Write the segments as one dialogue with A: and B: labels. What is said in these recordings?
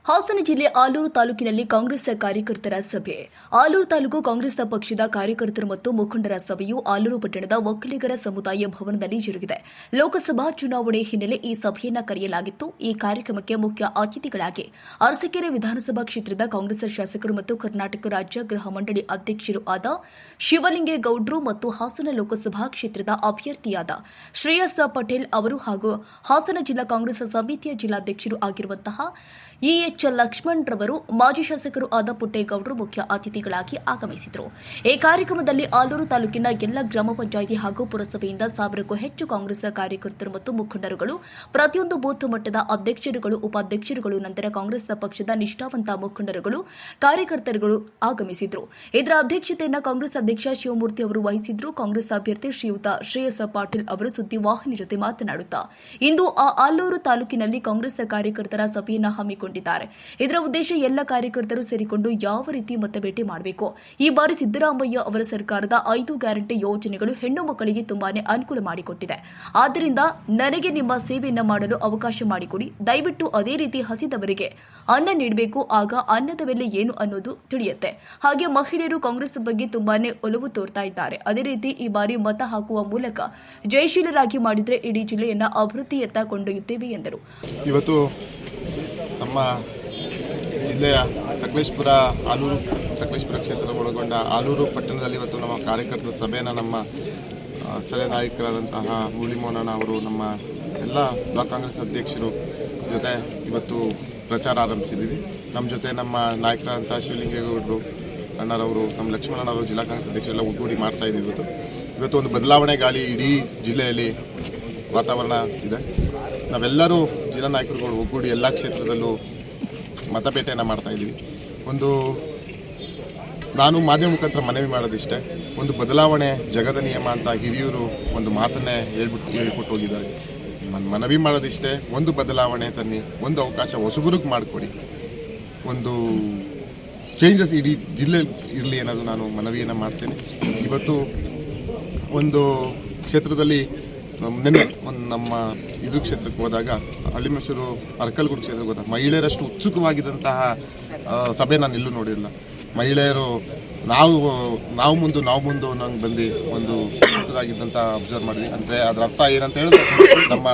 A: ಹಾಸನ ಜಿಲ್ಲೆ ಆಲೂರು ತಾಲೂಕಿನಲ್ಲಿ ಕಾಂಗ್ರೆಸ್ ಕಾರ್ಯಕರ್ತರ ಸಭೆ. ಆಲೂರು ತಾಲೂಕು ಕಾಂಗ್ರೆಸ್ ಪಕ್ಷದ ಕಾರ್ಯಕರ್ತರು ಮತ್ತು ಮುಖಂಡರ ಸಭೆಯು ಆಲೂರು ಪಟ್ಟಣದ ಒಕ್ಕಲಿಗರ ಸಮುದಾಯ ಭವನದಲ್ಲಿ ಜರುಗಿದೆ. ಲೋಕಸಭಾ ಚುನಾವಣೆ ಹಿನ್ನೆಲೆ ಈ ಸಭೆಯನ್ನು ಕರೆಯಲಾಗಿತ್ತು. ಈ ಕಾರ್ಯಕ್ರಮಕ್ಕೆ ಮುಖ್ಯ ಅತಿಥಿಗಳಾಗಿ ಅರಸೀಕೆರೆ ವಿಧಾನಸಭಾ ಕ್ಷೇತ್ರದ ಕಾಂಗ್ರೆಸ್ ಶಾಸಕರು ಮತ್ತು ಕರ್ನಾಟಕ ರಾಜ್ಯ ಗೃಹ ಮಂಡಳಿ ಅಧ್ಯಕ್ಷರು ಆದ ಶಿವಲಿಂಗೇಗೌಡರು ಮತ್ತು ಹಾಸನ ಲೋಕಸಭಾ ಕ್ಷೇತ್ರದ ಅಭ್ಯರ್ಥಿಯಾದ ಶ್ರೇಯಸ್ ಪಟೇಲ್ ಅವರು ಹಾಗೂ ಹಾಸನ ಜಿಲ್ಲಾ ಕಾಂಗ್ರೆಸ್ ಸಮಿತಿಯ ಜಿಲ್ಲಾಧ್ಯಕ್ಷರು ಆಗಿರುವಂತಹ ಇಎಚ್ ಲಕ್ಷ್ಮಣ್ ರವರು, ಮಾಜಿ ಶಾಸಕರು ಆದ ಪುಟ್ಟೇಗೌಡರು ಮುಖ್ಯ ಅತಿಥಿಗಳಾಗಿ ಆಗಮಿಸಿದರು. ಈ ಕಾರ್ಯಕ್ರಮದಲ್ಲಿ ಆಲೂರು ತಾಲೂಕಿನ ಎಲ್ಲ ಗ್ರಾಮ ಪಂಚಾಯಿತಿ ಹಾಗೂ ಪುರಸಭೆಯಿಂದ 1000ಕ್ಕೂ ಹೆಚ್ಚು ಕಾಂಗ್ರೆಸ್ ಕಾರ್ಯಕರ್ತರು ಮತ್ತು ಮುಖಂಡರುಗಳು, ಪ್ರತಿಯೊಂದು ಬೂತ್ ಮಟ್ಟದ ಅಧ್ಯಕ್ಷರುಗಳು, ಉಪಾಧ್ಯಕ್ಷರುಗಳು, ನಂತರ ಕಾಂಗ್ರೆಸ್ ಪಕ್ಷದ ನಿಷ್ಠಾವಂತ ಮುಖಂಡರುಗಳು, ಕಾರ್ಯಕರ್ತರುಗಳು ಆಗಮಿಸಿದರು. ಇದರ ಅಧ್ಯಕ್ಷತೆಯನ್ನು ಕಾಂಗ್ರೆಸ್ ಅಧ್ಯಕ್ಷ ಶಿವಮೂರ್ತಿ ಅವರು ವಹಿಸಿದ್ರು. ಕಾಂಗ್ರೆಸ್ ಅಭ್ಯರ್ಥಿ ಶ್ರೀಯುತ ಶ್ರೇಯಸ್ ಪಾಟೀಲ್ ಅವರು ಸುದ್ದಿವಾಹಿನಿ ಜೊತೆ ಮಾತನಾಡುತ್ತಾ, ಇಂದು ಆಲೂರು ತಾಲೂಕಿನಲ್ಲಿ ಕಾಂಗ್ರೆಸ್ ಕಾರ್ಯಕರ್ತರ ಸಭೆಯನ್ನು ಹಮ್ಮಿಕೊಂಡಿದ್ದಾರೆ. ಇದರ ಉದ್ದೇಶ ಎಲ್ಲ ಕಾರ್ಯಕರ್ತರು ಸೇರಿಕೊಂಡು ಯಾವ ರೀತಿ ಮತಬೇಟೆ ಮಾಡಬೇಕು. ಈ ಬಾರಿ ಸಿದ್ದರಾಮಯ್ಯ ಅವರ ಸರ್ಕಾರದ 5 ಗ್ಯಾರಂಟಿ ಯೋಜನೆಗಳು ಹೆಣ್ಣು ಮಕ್ಕಳಿಗೆ ತುಂಬಾನೇ ಅನುಕೂಲ ಮಾಡಿಕೊಟ್ಟಿದೆ. ಆದ್ದರಿಂದ ನನಗೆ ನಿಮ್ಮ ಸೇವೆಯನ್ನ ಮಾಡಲು ಅವಕಾಶ ಮಾಡಿಕೊಡಿ. ದಯವಿಟ್ಟು ಅದೇ ರೀತಿ ಹಸಿದವರಿಗೆ ಅನ್ನ ನೀಡಬೇಕು. ಆಗ ಅನ್ನದ ಬೆಲೆ ಏನು ಅನ್ನೋದು ತಿಳಿಯುತ್ತೆ. ಹಾಗೆ ಮಹಿಳೆಯರು ಕಾಂಗ್ರೆಸ್ ಬಗ್ಗೆ ತುಂಬಾನೇ ಒಲವು ತೋರ್ತಾ ಇದ್ದಾರೆ. ಅದೇ ರೀತಿ ಈ ಬಾರಿ ಮತ ಹಾಕುವ ಮೂಲಕ ಜಯಶೀಲರಾಗಿ ಮಾಡಿದ್ರೆ ಇಡೀ ಜಿಲ್ಲೆಯನ್ನ ಅಭಿವೃದ್ಧಿಯತ್ತ ಕೊಂಡೊಯ್ಯುತ್ತೇವೆ ಎಂದರು.
B: ಇವತ್ತು ನಮ್ಮ ಜಿಲ್ಲೆಯ ಆಲೂರು ಕ್ಷೇತ್ರದ ಒಳಗೊಂಡ ಆಲೂರು ಪಟ್ಟಣದಲ್ಲಿ ಇವತ್ತು ನಮ್ಮ ಕಾರ್ಯಕರ್ತರ ಸಭೆಯನ್ನು ನಮ್ಮ ಸ್ಥಳೀಯ ನಾಯಕರಾದಂತಹ ಮುರಳಿ ಮೋಹನಣ್ಣ ಅವರು, ನಮ್ಮ ಎಲ್ಲ ಬ್ಲಾಕ್ ಕಾಂಗ್ರೆಸ್ ಅಧ್ಯಕ್ಷರು ಜೊತೆ ಇವತ್ತು ಪ್ರಚಾರ ಆರಂಭಿಸಿದ್ದೀವಿ. ನಮ್ಮ ಜೊತೆ ನಮ್ಮ ನಾಯಕರಾದಂಥ ಶಿವಲಿಂಗೇಗೌಡರು ಅಣ್ಣರವರು, ನಮ್ಮ ಲಕ್ಷ್ಮಣನವರು, ಜಿಲ್ಲಾ ಕಾಂಗ್ರೆಸ್ ಅಧ್ಯಕ್ಷರೆಲ್ಲ ಒಗ್ಗೂಡಿ ಮಾಡ್ತಾ ಇದ್ದೀವಿ. ಇವತ್ತು ಒಂದು ಬದಲಾವಣೆ ಗಾಳಿ ಇಡೀ ಜಿಲ್ಲೆಯಲ್ಲಿ ವಾತಾವರಣ ಇದೆ. ನಾವೆಲ್ಲರೂ ಜಿಲ್ಲಾ ನಾಯಕರುಗಳು ಒಗ್ಗೂಡಿ ಎಲ್ಲ ಕ್ಷೇತ್ರದಲ್ಲೂ ಮತಪೇಟೆಯನ್ನು ಮಾಡ್ತಾಯಿದ್ದೀವಿ. ನಾನು ಮಾಧ್ಯಮ ಮುಖಾಂತರ ಮನವಿ ಮಾಡೋದಿಷ್ಟೇ, ಒಂದು ಬದಲಾವಣೆ ಜಗದ ನಿಯಮ ಅಂತ ಹಿರಿಯರು ಒಂದು ಮಾತನ್ನೇ ಹೇಳ್ಕೊಟ್ಟು ಹೋಗಿದ್ದಾರೆ. ಮನವಿ ಮಾಡೋದಿಷ್ಟೇ, ಒಂದು ಬದಲಾವಣೆ ತನ್ನಿ, ಒಂದು ಅವಕಾಶ ಹೊಸಬರಿಗೆ ಮಾಡಿಕೊಡಿ, ಒಂದು ಚೇಂಜಸ್ ಇಡೀ ಜಿಲ್ಲೆ ಇರಲಿ ಅನ್ನೋದು ನಾನು ಮನವಿಯನ್ನು ಮಾಡ್ತೇನೆ. ಇವತ್ತು ಒಂದು ಕ್ಷೇತ್ರದಲ್ಲಿ ನಮ್ಮ ಕ್ಷೇತ್ರಕ್ಕೆ ಹೋದಾಗ, ಹಳ್ಳಿಮೈಸೂರು ಅರಕಲಗೂಡು ಕ್ಷೇತ್ರಕ್ಕೆ ಹೋದಾಗ ಮಹಿಳೆಯರಷ್ಟು ಉತ್ಸುಕವಾಗಿದ್ದಂತಹ ಸಭೆ ನಾನು ಎಲ್ಲೂ ನೋಡಿರಲಿಲ್ಲ. ಮಹಿಳೆಯರು ನಾವು ಮುಂದೆ ಅನ್ನೋಂಗೆ ಬಂದು ಒಂದು ಉತ್ಸುಕವಾಗಿದ್ದಂಥ ಅಬ್ಸರ್ವ್ ಮಾಡಿದ್ವಿ. ಅಂದರೆ ಅದರ ಅರ್ಥ ಏನಂತ ಹೇಳಿದ್ರೆ, ನಮ್ಮ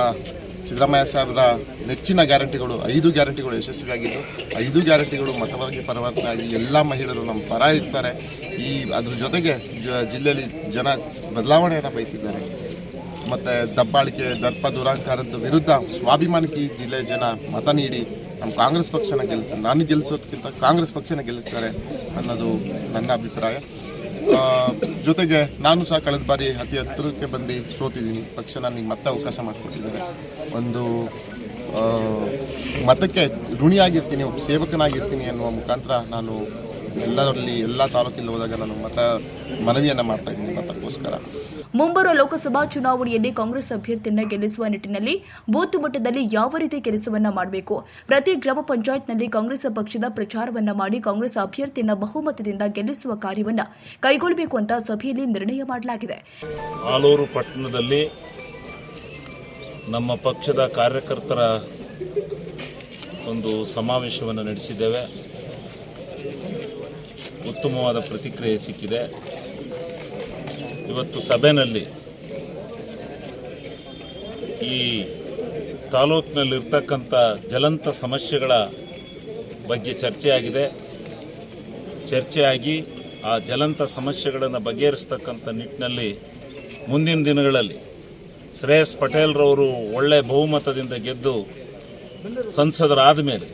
B: ಸಿದ್ದರಾಮಯ್ಯ ಸಾಹೇಬರ ನೆಚ್ಚಿನ ಗ್ಯಾರಂಟಿಗಳು 5 ಗ್ಯಾರಂಟಿಗಳು ಯಶಸ್ವಿಯಾಗಿದ್ದು, 5 ಗ್ಯಾರಂಟಿಗಳು ಮತವಾಗಿ ಪರಿವರ್ತನೆ ಆಗಿ ಎಲ್ಲ ಮಹಿಳೆಯರು ನಮ್ಮ ಪರ ಇರ್ತಾರೆ. ಅದ್ರ ಜೊತೆಗೆ ಜಿಲ್ಲೆಯಲ್ಲಿ ಜನ ಬದಲಾವಣೆಯನ್ನು ಬಯಸಿದ್ದಾರೆ. ಮತ್ತು ದಬ್ಬಾಳಿಕೆ, ದರ್ಪ ದುರಾಂಕಾರದ ವಿರುದ್ಧ ಸ್ವಾಭಿಮಾನಕ್ಕೆ ಜಿಲ್ಲೆಯ ಜನ ಮತ ನೀಡಿ ನಮ್ಮ ಕಾಂಗ್ರೆಸ್ ಪಕ್ಷನ ನಾನು ಗೆಲ್ಲಿಸೋದಕ್ಕಿಂತ ಕಾಂಗ್ರೆಸ್ ಪಕ್ಷನ ಗೆಲ್ಲಿಸ್ತಾರೆ ಅನ್ನೋದು ನನ್ನ ಅಭಿಪ್ರಾಯ. ಜೊತೆಗೆ ನಾನು ಸಹ ಕಳೆದ ಬಾರಿ ಅತಿ ಹತ್ತಿರಕ್ಕೆ ಬಂದು ಸೋತಿದ್ದೀನಿ. ಪಕ್ಷ ನನಗೆ ಮತ್ತೆ ಅವಕಾಶ ಮಾಡಿಕೊಟ್ಟಿದ್ದಾರೆ. ಒಂದು ಮತಕ್ಕೆ ಋಣಿಯಾಗಿರ್ತೀನಿ, ಸೇವಕನಾಗಿರ್ತೀನಿ ಅನ್ನುವ ಮುಖಾಂತರ ನಾನು ಎಲ್ಲರಲ್ಲಿ ಎಲ್ಲ ತಾಲೂಕಿನಲ್ಲಿ ಹೋದಾಗ ನಾನು ಮನವಿಯನ್ನು ಮಾಡ್ತಾ ಇದ್ದೀನಿ ಮತಕ್ಕೋಸ್ಕರ.
A: ಮುಂಬರುವ ಲೋಕಸಭಾ ಚುನಾವಣೆಯಲ್ಲಿ ಕಾಂಗ್ರೆಸ್ ಅಭ್ಯರ್ಥಿಯನ್ನು ಗೆಲ್ಲಿಸುವ ನಿಟ್ಟಿನಲ್ಲಿ ಬೂತ್ ಮಟ್ಟದಲ್ಲಿ ಯಾವ ರೀತಿ ಕೆಲಸವನ್ನ ಮಾಡಬೇಕು, ಪ್ರತಿ ಗ್ರಾಮ ಪಂಚಾಯತ್ನಲ್ಲಿ ಕಾಂಗ್ರೆಸ್ ಪಕ್ಷದ ಪ್ರಚಾರವನ್ನ ಮಾಡಿ ಕಾಂಗ್ರೆಸ್ ಅಭ್ಯರ್ಥಿಯನ್ನು ಬಹುಮತದಿಂದ ಗೆಲ್ಲಿಸುವ ಕಾರ್ಯವನ್ನ ಕೈಗೊಳ್ಳಬೇಕು ಅಂತ ಸಭೆಯಲ್ಲಿ ನಿರ್ಣಯ ಮಾಡಲಾಗಿದೆ.
C: ಆಲೂರು ಪಟ್ಟಣದಲ್ಲಿ ನಮ್ಮ ಪಕ್ಷದ ಕಾರ್ಯಕರ್ತರ ಒಂದು ಸಮಾವೇಶವನ್ನು ನಡೆಸಿದ್ದೇವೆ. ಉತ್ತಮವಾದ ಪ್ರತಿಕ್ರಿಯೆ ಸಿಕ್ಕಿದೆ. ಇವತ್ತು ಸಭೆಯಲ್ಲಿ ಈ ತಾಲೂಕಿನಲ್ಲಿರ್ತಕ್ಕಂಥ ಜ್ವಲಂತ ಸಮಸ್ಯೆಗಳ ಬಗ್ಗೆ ಚರ್ಚೆಯಾಗಿ ಆ ಜ್ವಲಂತ ಸಮಸ್ಯೆಗಳನ್ನು ಬಗೆಹರಿಸ್ತಕ್ಕಂಥ ನಿಟ್ಟಿನಲ್ಲಿ ಮುಂದಿನ ದಿನಗಳಲ್ಲಿ ಶ್ರೇಯಸ್ ಪಟೇಲ್ರವರು ಒಳ್ಳೆಯ ಬಹುಮತದಿಂದ ಗೆದ್ದು ಸಂಸದರಾದ ಮೇಲೆ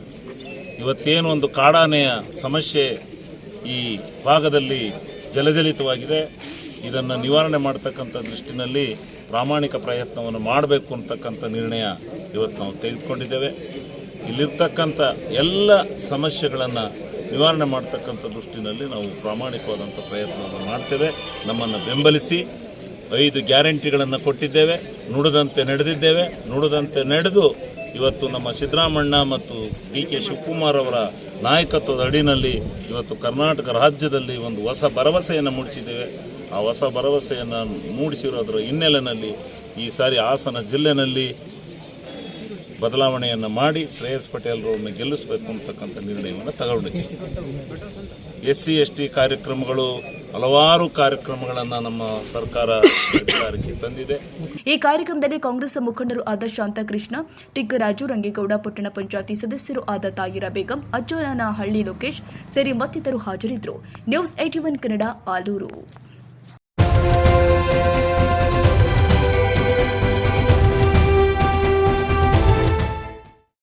C: ಇವತ್ತೇನು ಒಂದು ಕಾಡಾನೆಯ ಸಮಸ್ಯೆ ಈ ಭಾಗದಲ್ಲಿ ಜಲಜಲಿತವಾಗಿದೆ, ಇದನ್ನು ನಿವಾರಣೆ ಮಾಡ್ತಕ್ಕಂಥ ದೃಷ್ಟಿನಲ್ಲಿ ಪ್ರಾಮಾಣಿಕ ಪ್ರಯತ್ನವನ್ನು ಮಾಡಬೇಕು ಅಂತಕ್ಕಂಥ ನಿರ್ಣಯ ಇವತ್ತು ನಾವು ತೆಗೆದುಕೊಂಡಿದ್ದೇವೆ. ಇಲ್ಲಿರ್ತಕ್ಕಂಥ ಎಲ್ಲ ಸಮಸ್ಯೆಗಳನ್ನು ನಿವಾರಣೆ ಮಾಡ್ತಕ್ಕಂಥ ದೃಷ್ಟಿನಲ್ಲಿ ನಾವು ಪ್ರಾಮಾಣಿಕವಾದಂಥ ಪ್ರಯತ್ನವನ್ನು ಮಾಡ್ತೇವೆ. ನಮ್ಮನ್ನು ಬೆಂಬಲಿಸಿ 5 ಗ್ಯಾರಂಟಿಗಳನ್ನು ಕೊಟ್ಟಿದ್ದೇವೆ, ನುಡಿದಂತೆ ನಡೆದು ಇವತ್ತು ನಮ್ಮ ಸಿದ್ದರಾಮಣ್ಣ ಮತ್ತು ಡಿ.ಕೆ. ಶಿವಕುಮಾರ್ ಅವರ ನಾಯಕತ್ವದ ಅಡಿನಲ್ಲಿ ಇವತ್ತು ಕರ್ನಾಟಕ ರಾಜ್ಯದಲ್ಲಿ ಒಂದು ಹೊಸ ಭರವಸೆಯನ್ನು ಮೂಡಿಸಿದ್ದೇವೆ. ಆ ಹೊಸ ಭರವಸೆಯನ್ನು ಮೂಡಿಸಿರೋದರ ಹಿನ್ನೆಲೆಯಲ್ಲಿ ಈ ಸಾರಿ ಹಾಸನ ಜಿಲ್ಲೆಯಲ್ಲಿ ಬದಲಾವಣೆಯನ್ನು ಮಾಡಿ ಶ್ರೇಯಸ್ ಪಟೇಲ್ರವ್ರನ್ನ ಗೆಲ್ಲಿಸಬೇಕು ಅಂತಕ್ಕಂಥ ನಿರ್ಣಯವನ್ನು ತಗೊಂಡಿದ್ದೀವಿ. SC/ST ಕಾರ್ಯಕ್ರಮಗಳು, ಹಲವಾರು ಕಾರ್ಯಕ್ರಮಗಳನ್ನು ನಮ್ಮ ಸರ್ಕಾರ ಅಧಿಕಾರಕ್ಕೆ ತಂದಿದೆ.
A: ಈ ಕಾರ್ಯಕ್ರಮದಲ್ಲಿ ಕಾಂಗ್ರೆಸ್ ಮುಖಂಡರು ಆದ ಶಾಂತಕೃಷ್ಣ, ಟಿಕ್ಕರಾಜು, ರಂಗೇಗೌಡ, ಪಟ್ಟಣ ಪಂಚಾಯತಿ ಸದಸ್ಯರು ಆದ ತಾಯಿರ ಬೇಗಂ, ಅಜ್ಜನಹಳ್ಳಿ ಲೋಕೇಶ್ ಸೇರಿ ಮತ್ತಿತರರು ಹಾಜರಿದ್ದರು. ನ್ಯೂಸ್ 81 ಕನ್ನಡ, ಆಲೂರು.